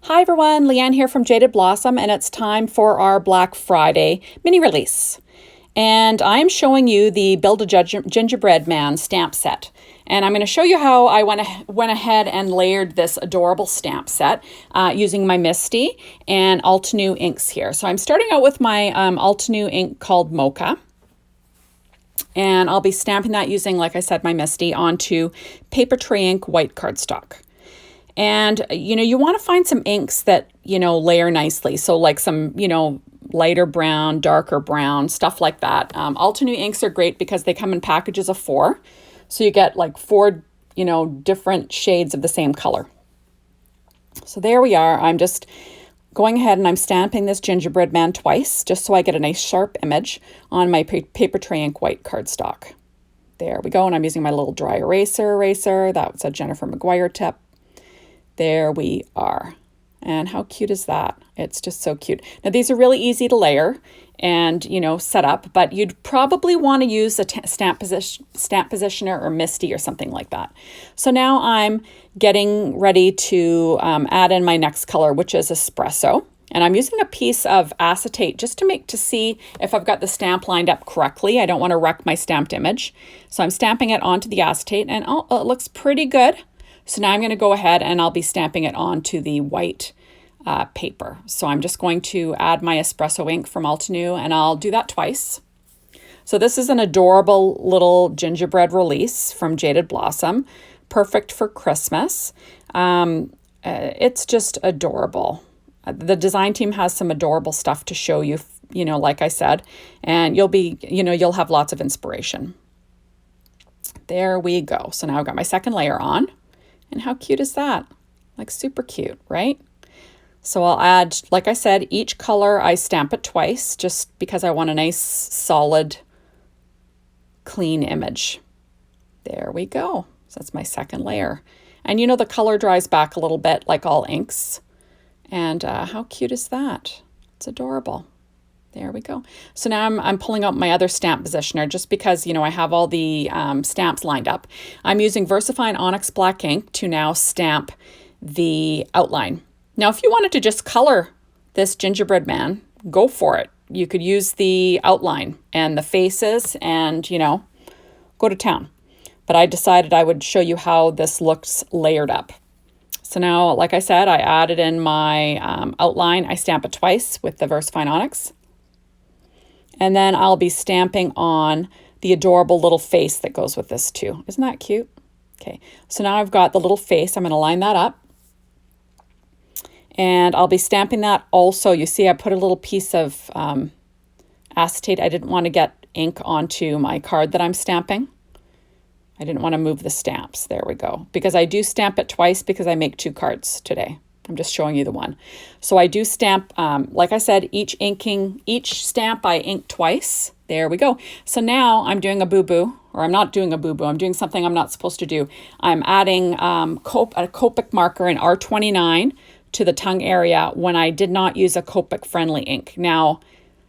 Hi everyone, Leanne here from Jaded Blossom, and it's time for our Black Friday mini release. And I'm showing you the Build a Gingerbread Man stamp set. And I'm going to show you how I went ahead and layered this adorable stamp set using my Misty and Altenew inks here. So I'm starting out with my Altenew ink called Mocha. And I'll be stamping that using, like I said, my Misty onto paper tray ink white cardstock. And, you want to find some inks that, layer nicely. So like some, lighter brown, darker brown, stuff like that. Altenew inks are great because they come in packages of 4. So you get like 4, different shades of the same color. So there we are. I'm just going ahead and I'm stamping this gingerbread man twice, just so I get a nice sharp image on my paper tray ink white cardstock. There we go. And I'm using my little dry eraser. That was a Jennifer McGuire tip. There we are. And how cute is that? It's just so cute. Now these are really easy to layer and, set up, but you'd probably want to use a stamp positioner or Misty or something like that. So now I'm getting ready to add in my next color, which is espresso. And I'm using a piece of acetate just to see if I've got the stamp lined up correctly. I don't want to wreck my stamped image. So I'm stamping it onto the acetate and it looks pretty good. So now I'm going to go ahead and I'll be stamping it onto the white paper. So I'm just going to add my espresso ink from Altenew, and I'll do that twice. So this is an adorable little gingerbread release from Jaded Blossom, perfect for Christmas. It's just adorable. The design team has some adorable stuff to show you, like I said, and you'll have lots of inspiration. There we go. So now I've got my second layer on. And how cute is that? Like super cute, right? So I'll add, like I said, each color I stamp it twice just because I want a nice, solid, clean image. There we go. So that's my second layer. And the color dries back a little bit like all inks. And how cute is that? It's adorable. There we go. So now I'm pulling out my other stamp positioner just because, I have all the stamps lined up. I'm using VersaFine Onyx Black ink to now stamp the outline. Now, if you wanted to just color this gingerbread man, go for it. You could use the outline and the faces and, go to town. But I decided I would show you how this looks layered up. So now, like I said, I added in my outline. I stamp it twice with the VersaFine Onyx. And then I'll be stamping on the adorable little face that goes with this too. Isn't that cute? Okay, so now I've got the little face. I'm going to line that up. And I'll be stamping that also. You see I put a little piece of acetate. I didn't want to get ink onto my card that I'm stamping. I didn't want to move the stamps. There we go. Because I do stamp it twice because I make 2 cards today. I'm just showing you the one. So I do stamp, like I said, each stamp I ink twice. There we go. So now I'm doing a boo-boo, or I'm not doing a boo-boo. I'm doing something I'm not supposed to do. I'm adding a Copic marker in R29 to the tongue area when I did not use a Copic friendly ink. Now,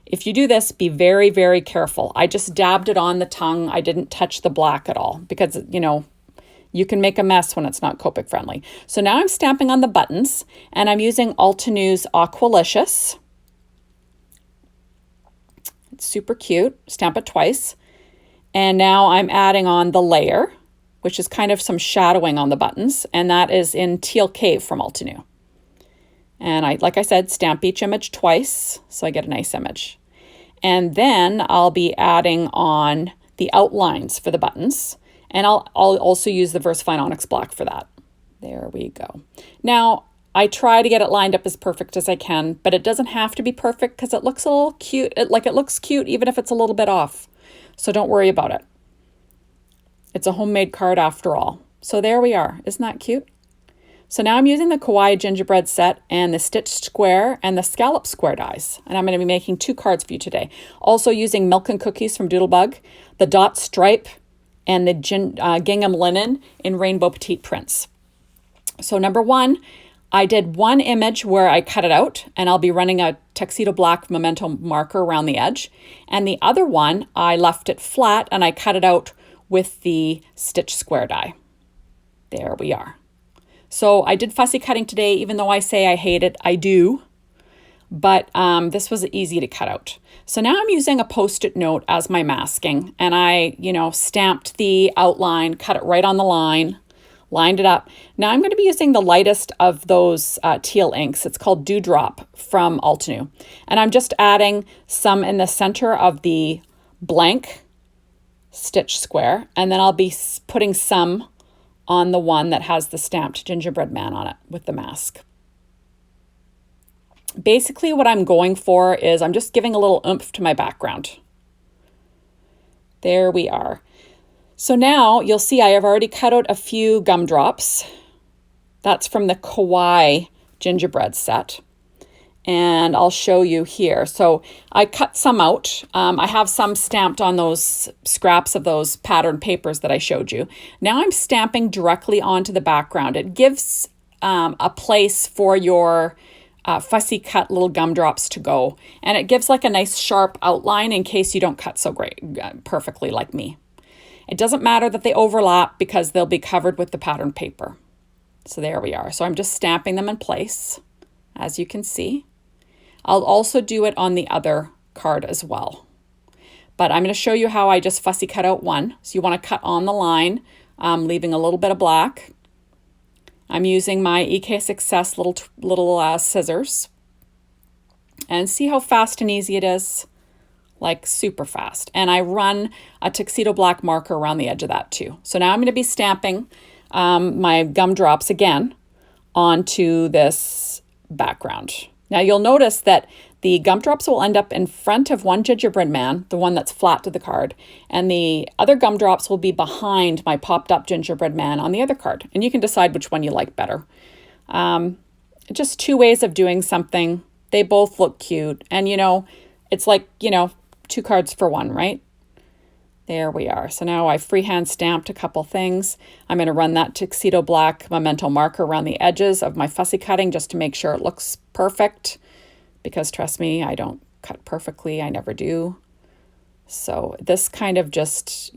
if you do this, be very, very careful. I just dabbed it on the tongue. I didn't touch the black at all because, you can make a mess when it's not Copic friendly. So now I'm stamping on the buttons, and I'm using Altenew's Aqualicious. It's super cute. Stamp it twice. And now I'm adding on the layer, which is kind of some shadowing on the buttons, and that is in Teal Cave from Altenew. And like I said, stamp each image twice, so I get a nice image. And then I'll be adding on the outlines for the buttons. And I'll also use the VersaFine Onyx Black for that. There we go. Now, I try to get it lined up as perfect as I can, but it doesn't have to be perfect because it looks a little cute. It looks cute even if it's a little bit off. So don't worry about it. It's a homemade card after all. So there we are. Isn't that cute? So now I'm using the Kawaii Gingerbread set and the Stitched Square and the Scallop Square dies. And I'm going to be making 2 cards for you today. Also using Milk and Cookies from Doodlebug, the Dot Stripe, and the gingham linen in Rainbow Petite Prints. So number 1, I did one image where I cut it out, and I'll be running a Tuxedo Black Memento marker around the edge. And the other one, I left it flat and I cut it out with the Stitch Square die. There we are. So I did fussy cutting today, even though I say I hate it, I do. But this was easy to cut out. So now I'm using a Post-it note as my masking, and I, stamped the outline, cut it right on the line, lined it up. Now I'm going to be using the lightest of those teal inks. It's called Gumdrop from Altenew. And I'm just adding some in the center of the blank stitch square, and then I'll be putting some on the one that has the stamped gingerbread man on it with the mask. Basically what I'm going for is I'm just giving a little oomph to my background. There we are. So now you'll see I have already cut out a few gumdrops. That's from the Kawaii gingerbread set. And I'll show you here. So I cut some out. I have some stamped on those scraps of those pattern papers that I showed you. Now I'm stamping directly onto the background. It gives a place for your fussy cut little gumdrops to go. And it gives like a nice sharp outline in case you don't cut so perfectly like me. It doesn't matter that they overlap because they'll be covered with the pattern paper. So there we are. So I'm just stamping them in place, as you can see. I'll also do it on the other card as well. But I'm going to show you how I just fussy cut out one. So you want to cut on the line, leaving a little bit of black. I'm using my EK Success little scissors. And see how fast and easy it is? Like super fast. And I run a tuxedo black marker around the edge of that too. So now I'm going to be stamping my gumdrops again onto this background. Now you'll notice that the gumdrops will end up in front of one gingerbread man, the one that's flat to the card, and the other gumdrops will be behind my popped up gingerbread man on the other card. And you can decide which one you like better. Just two ways of doing something. They both look cute. And it's like, 2 cards for one, right? There we are. So now I freehand stamped a couple things. I'm going to run that tuxedo black memento marker around the edges of my fussy cutting just to make sure it looks perfect. Because trust me, I don't cut perfectly. I never do. So this kind of just,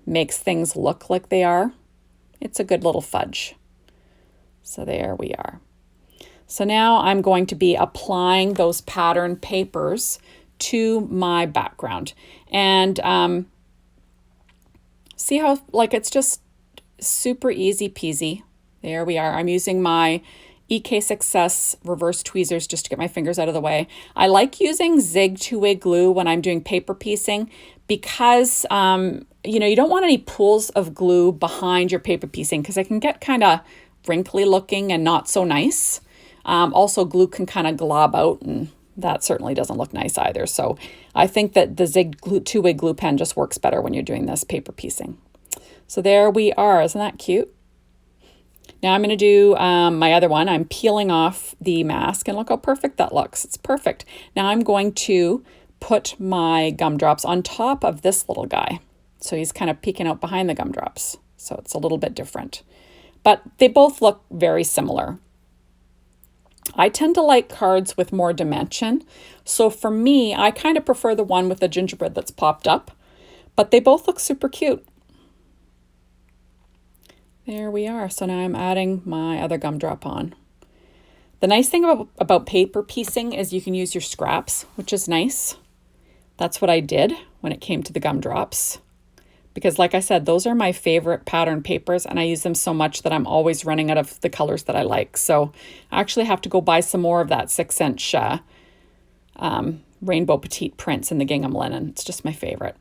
makes things look like they are. It's a good little fudge. So there we are. So now I'm going to be applying those pattern papers to my background. And see how, it's just super easy peasy. There we are. I'm using my EK Success reverse tweezers just to get my fingers out of the way. I like using Zig two-way glue when I'm doing paper piecing because, you don't want any pools of glue behind your paper piecing because it can get kind of wrinkly looking and not so nice. Also, glue can kind of glob out, and that certainly doesn't look nice either. So I think that the Zig two-way glue pen just works better when you're doing this paper piecing. So there we are. Isn't that cute? Now I'm going to do my other one. I'm peeling off the mask, and look how perfect that looks. It's perfect. Now I'm going to put my gumdrops on top of this little guy. So he's kind of peeking out behind the gumdrops. So it's a little bit different. But they both look very similar. I tend to like cards with more dimension. So for me, I kind of prefer the one with the gingerbread that's popped up. But they both look super cute. There we are. So now I'm adding my other gumdrop on. The nice thing about paper piecing is you can use your scraps, which is nice. That's what I did when it came to the gumdrops. Because like I said, those are my favorite pattern papers, and I use them so much that I'm always running out of the colors that I like. So I actually have to go buy some more of that 6-inch Rainbow Petite prints in the gingham linen. It's just my favorite.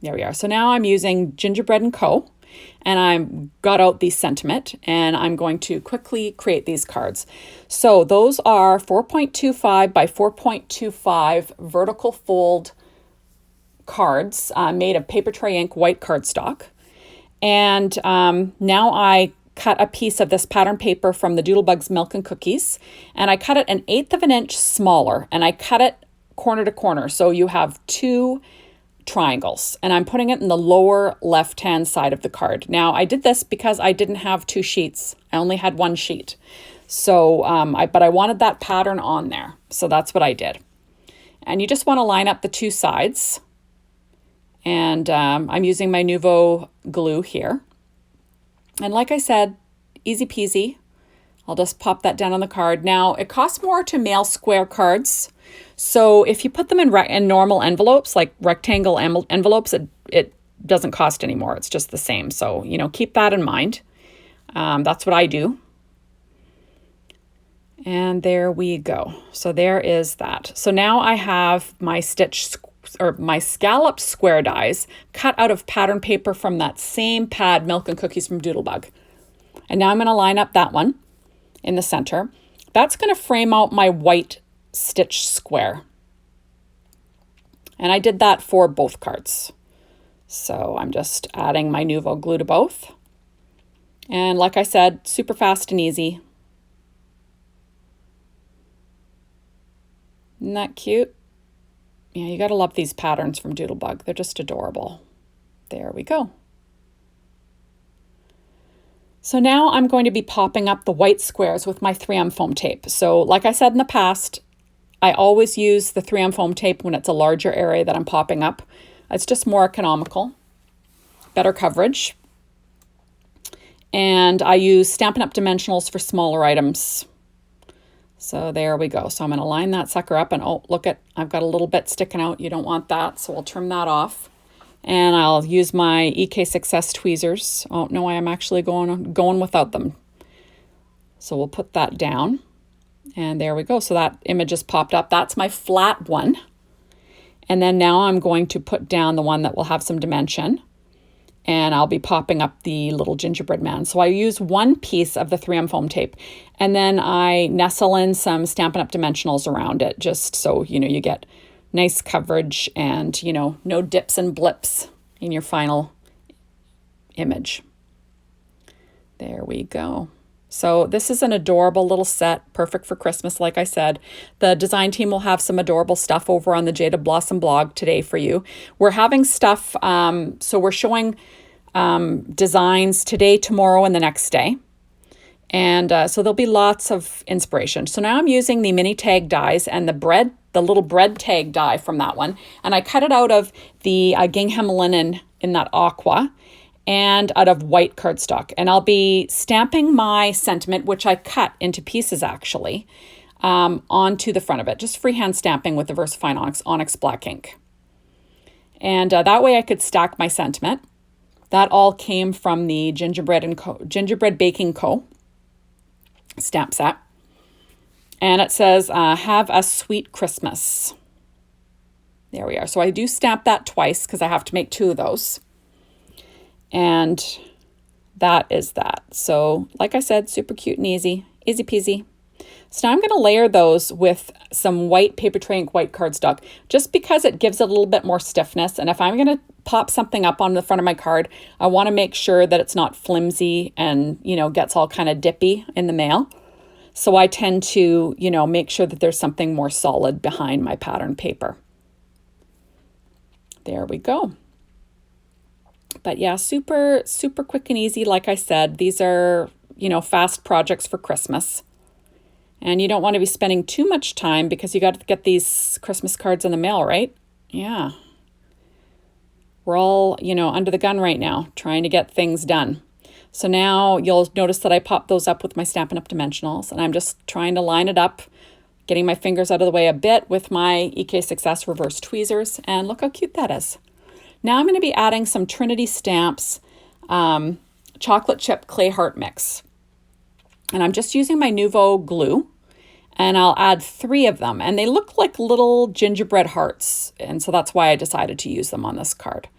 There we are. So now I'm using Gingerbread & Co. And I've got out the sentiment, and I'm going to quickly create these cards. So those are 4.25 by 4.25 vertical fold cards made of paper tray ink white cardstock. And now I cut a piece of this pattern paper from the Doodlebugs Milk and Cookies, and I cut it 1/8 of an inch smaller, and I cut it corner to corner. So you have 2 triangles, and I'm putting it in the lower left-hand side of the card. Now, I did this because I didn't have 2 sheets. I only had 1 sheet. So, but I wanted that pattern on there. So that's what I did. And you just want to line up the 2 sides. And I'm using my Nuvo glue here. And like I said, easy peasy. I'll just pop that down on the card. Now, it costs more to mail square cards. So if you put them in normal envelopes, like rectangle envelopes, it doesn't cost any more. It's just the same. So, you know, keep that in mind. That's what I do. And there we go. So there is that. So now I have my my scalloped square dies cut out of pattern paper from that same pad, Milk and Cookies from Doodlebug. And now I'm going to line up that one in the center. That's going to frame out my white stitch square. And I did that for both cards. So I'm just adding my Nuvo glue to both. And like I said, super fast and easy. Isn't that cute? Yeah, you gotta love these patterns from Doodlebug. They're just adorable. There we go. So now I'm going to be popping up the white squares with my 3M foam tape. So like I said in the past, I always use the 3M foam tape when it's a larger area that I'm popping up. It's just more economical, better coverage. And I use Stampin' Up! Dimensionals for smaller items. So there we go. So I'm going to line that sucker up, and oh, look at, I've got a little bit sticking out. You don't want that, so I'll trim that off. And I'll use my EK Success tweezers. Oh, no, I am actually going without them. So we'll put that down. And there we go. So that image just popped up. That's my flat one. And then now I'm going to put down the one that will have some dimension. And I'll be popping up the little gingerbread man. So I use one piece of the 3M foam tape, and then I nestle in some Stampin' Up! Dimensionals around it, just so, you know, you get nice coverage and, you know, no dips and blips in your final image. There we go. So this is an adorable little set, perfect for Christmas, like I said. The design team will have some adorable stuff over on the Jaded Blossom blog today for you. We're having stuff, so we're showing designs today, tomorrow, and the next day. And so there'll be lots of inspiration. So now I'm using the mini tag dies and the little bread tag die from that one. And I cut it out of the gingham linen in that aqua, and out of white cardstock. And I'll be stamping my sentiment, which I cut into pieces actually, onto the front of it. Just freehand stamping with the VersaFine Onyx black ink. And that way I could stack my sentiment. That all came from the Gingerbread Baking Co. stamp set. And it says, have a sweet Christmas. There we are. So I do stamp that twice because I have to make 2 of those. And that is that. So like I said, super cute and easy peasy. So now I'm going to layer those with some white paper tray ink white cardstock, just because it gives it a little bit more stiffness. And if I'm going to pop something up on the front of my card, I want to make sure that it's not flimsy and, you know, gets all kind of dippy in the mail. So I tend to, you know, make sure that there's something more solid behind my pattern paper. There we go. But yeah, super, super quick and easy. Like I said, these are, you know, fast projects for Christmas. And you don't want to be spending too much time because you got to get these Christmas cards in the mail, right? Yeah. We're all, you know, under the gun right now, trying to get things done. So now you'll notice that I popped those up with my Stampin' Up! Dimensionals, and I'm just trying to line it up, getting my fingers out of the way a bit with my EK Success reverse tweezers, and look how cute that is. Now I'm going to be adding some Trinity Stamps chocolate chip clay heart mix. And I'm just using my Nuvo glue, and I'll add 3 of them. And they look like little gingerbread hearts, and so that's why I decided to use them on this card.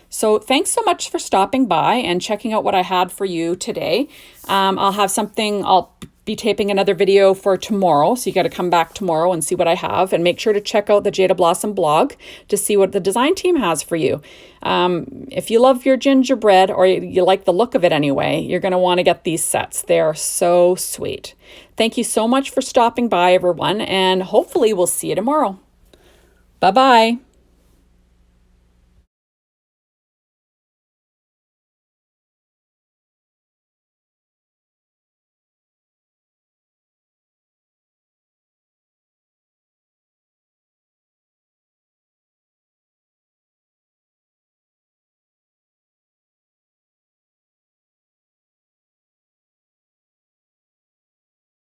So thanks so much for stopping by and checking out what I had for you today. I'll be taping another video for tomorrow, so you got to come back tomorrow and see what I have, and make sure to check out the Jaded Blossom blog to see what the design team has for you. If you love your gingerbread, or you like the look of it anyway, you're going to want to get these sets. They are so sweet. Thank you so much for stopping by, everyone, and hopefully we'll see you tomorrow. Bye-bye.